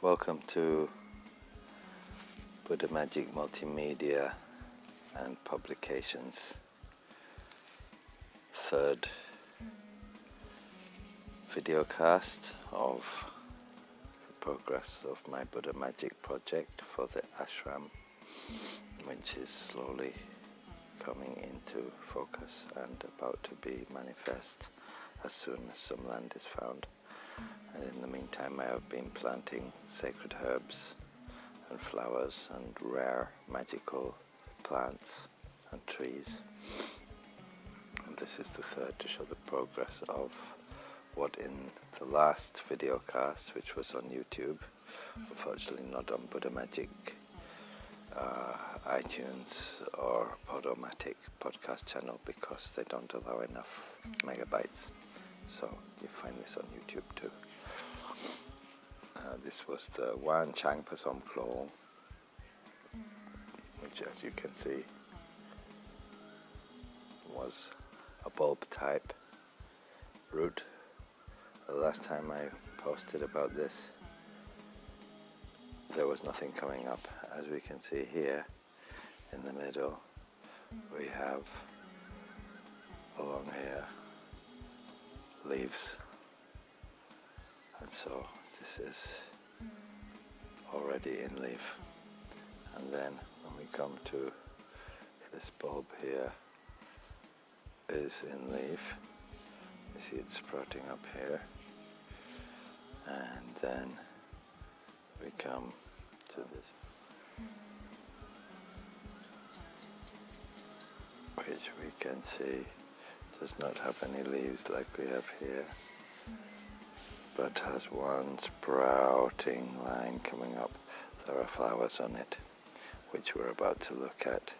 Welcome to Buddha Magic Multimedia and Publications, third videocast of the progress of my Buddha Magic project for the ashram, which is slowly coming into focus and about to be manifest as soon as some land is found. And in the meantime, I have been planting sacred herbs and flowers and rare magical plants and trees. And this is the third to show the progress of what in the last video cast, which was on YouTube, unfortunately not on Buddha Magic, iTunes or Podomatic podcast channel, because they don't allow enough megabytes. So you find this on YouTube too. This was the CHANG PASOM CHLOENG, which, as you can see, was a bulb type root. The last time I posted about this, there was nothing coming up. As we can see here in the middle, we have along here leaves, and so this is already in leaf. And then when we come to this bulb here is in leaf. You see it sprouting up here, and then we come to this, which we can see does not have any leaves like we have here, but has one sprouting line coming up. There are flowers on it, which we're about to look at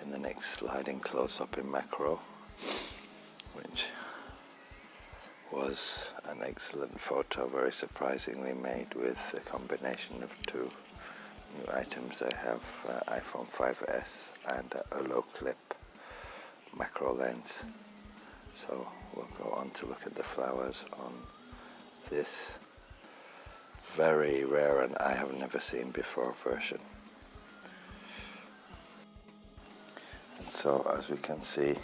in the next sliding close-up in macro, which was an excellent photo, very surprisingly made with a combination of two new items. I have iPhone 5S and a low clip macro lens. So we'll go on to look at the flowers on this very rare and I have never seen before version. And so as we can see,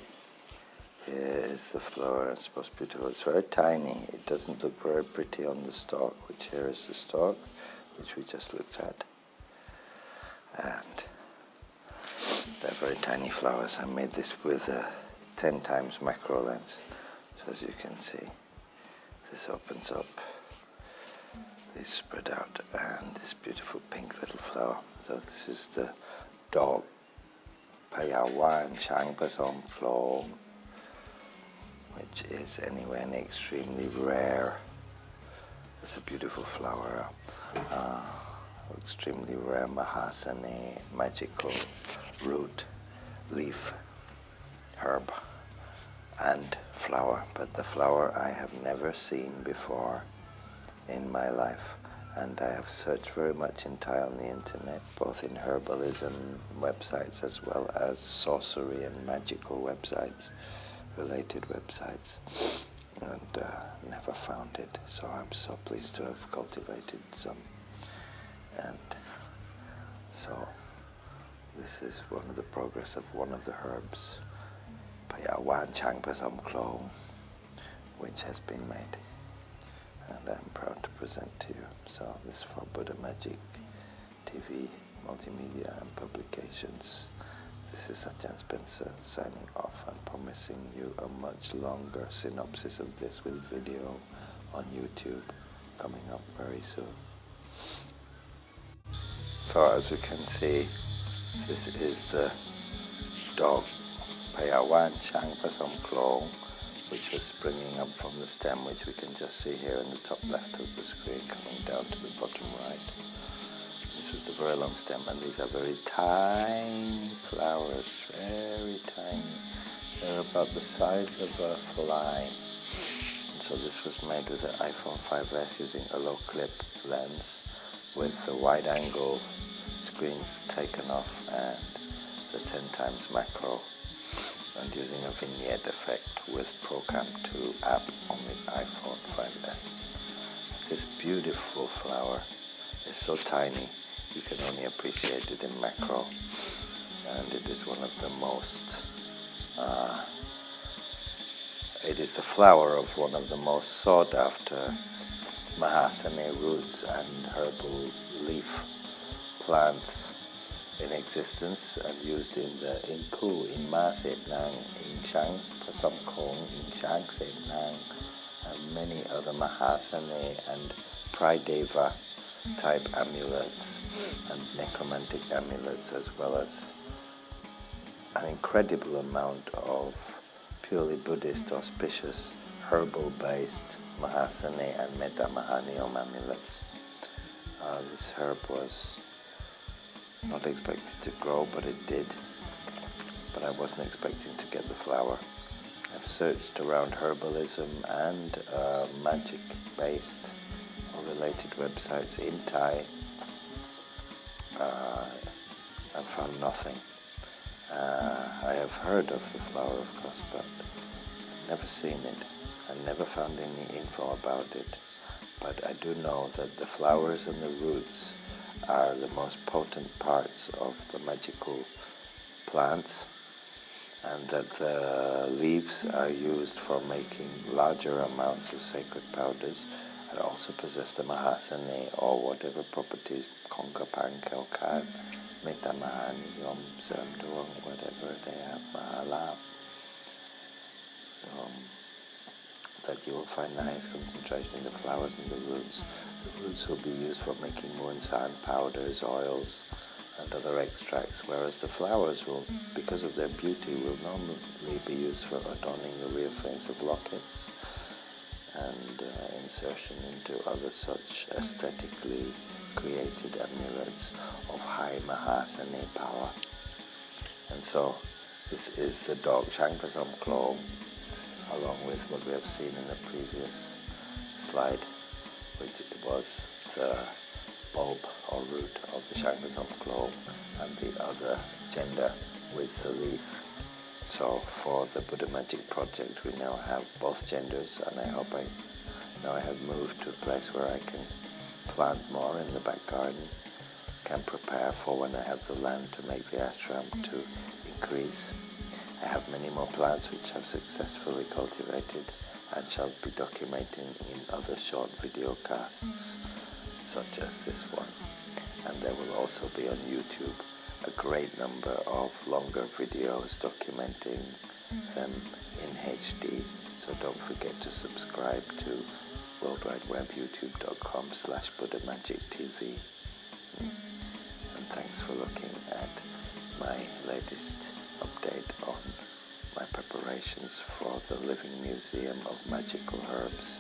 here is the flower. It's most beautiful. It's very tiny. It doesn't look very pretty on the stalk, which here is the stalk, which we just looked at. And they're very tiny flowers. I made this with a 10 times macro lens. So as you can see, this opens up, these spread out, and this beautiful pink little flower. So this is the DORK PAYA CHANG PASOM CHLOENG, which is anyway an extremely rare. It's a beautiful flower, extremely rare Maha Sanaeh magical root, leaf, herb and flower, but the flower I have never seen before in my life, and I have searched very much in Thai on the internet, both in herbalism websites as well as sorcery and magical websites, related websites, and never found it. So I'm so pleased to have cultivated some. And so this is one of the progress of one of the herbs, PAYA CHANG PASOM CHLOENG, which has been made, and I'm proud to present to you. So this is for Buddha Magic TV, Multimedia and Publications. This is Ajahn Spencer signing off and promising you a much longer synopsis of this with video on YouTube coming up very soon. So as we can see, this is the DORK PAYA CHANG PASOM CHLOENG, which was springing up from the stem, which we can just see here in the top left of the screen, coming down to the bottom right. This was the very long stem, and these are very tiny flowers. flowers, very tiny. They're about the size of a fly. So this was made with an iPhone 5S using a low clip lens with the wide angle screens taken off and the 10 times macro, and using a vignette effect with Procam 2 app on the iPhone 5S. This beautiful flower is so tiny you can only appreciate it in macro, and it is one of the most it is the flower of one of the most sought after Maha Sanaeh roots and herbal leaf plants in existence, and used in Pu, in Ma Sep Nang, in CHANG, PASOM Kong, in CHANG Sep Nang, and many other Maha Sanaeh and Prideva type amulets and necromantic amulets, as well as an incredible amount of purely Buddhist auspicious herbal based Maha Sanaeh and Metta Mahaniom amulets. This herb was not expected to grow, but it did. But I wasn't expecting to get the flower. I've searched around herbalism and magic based or related websites in Thai and found nothing. I have heard of the flower, of course, but never seen it and never found any info about it. But I do know that the flowers and the roots are the most potent parts of the magical plants, and that the leaves are used for making larger amounts of sacred powders, and also possess the Maha Sanaeh or whatever properties, Konga Pankel Kan, Metta Mahaniom, Duong, whatever they have, Mahala, that you will find the highest concentration in the flowers and the roots. The roots will be used for making Muonsan powders, oils, and other extracts, whereas the flowers will, because of their beauty, will normally be used for adorning the rear face of lockets and insertion into other such aesthetically created amulets of high Maha Sanaeh power. And so this is the DORK CHANG PASOM CHLOENG, along with what we have seen in the previous slide, which was the bulb or root of the CHANG PASOM CHLOENG and the other gender with the leaf. So for the Buddha Magic project we now have both genders, and I hope now I have moved to a place where I can plant more in the back garden, can prepare for when I have the land to make the ashram to increase. I have many more plants which I've successfully cultivated and shall be documenting in other short video casts such as this one. And there will also be on YouTube a great number of longer videos documenting them in HD. So don't forget to subscribe to worldwideweb.youtube.com/BuddhaMagicTV. And thanks for looking at my latest update on my preparations for the Living Museum of Magical Herbs,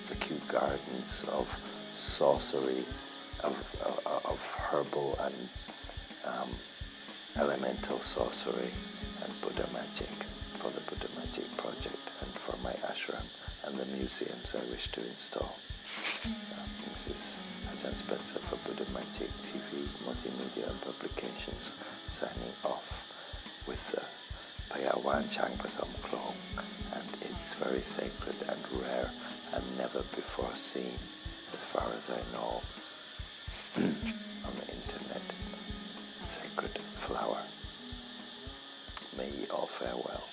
the cute gardens of sorcery, of herbal and elemental sorcery and Buddha magic for the Buddha Magic project and for my ashram and the museums I wish to install. This is Ajahn Spencer for Buddha Magic TV, Multimedia and Publications, signing off with the PAYA CHANG PASOM CHLOENG, and it's very sacred and rare and never before seen, as far as I know, on the internet. Sacred flower. May ye all fare well.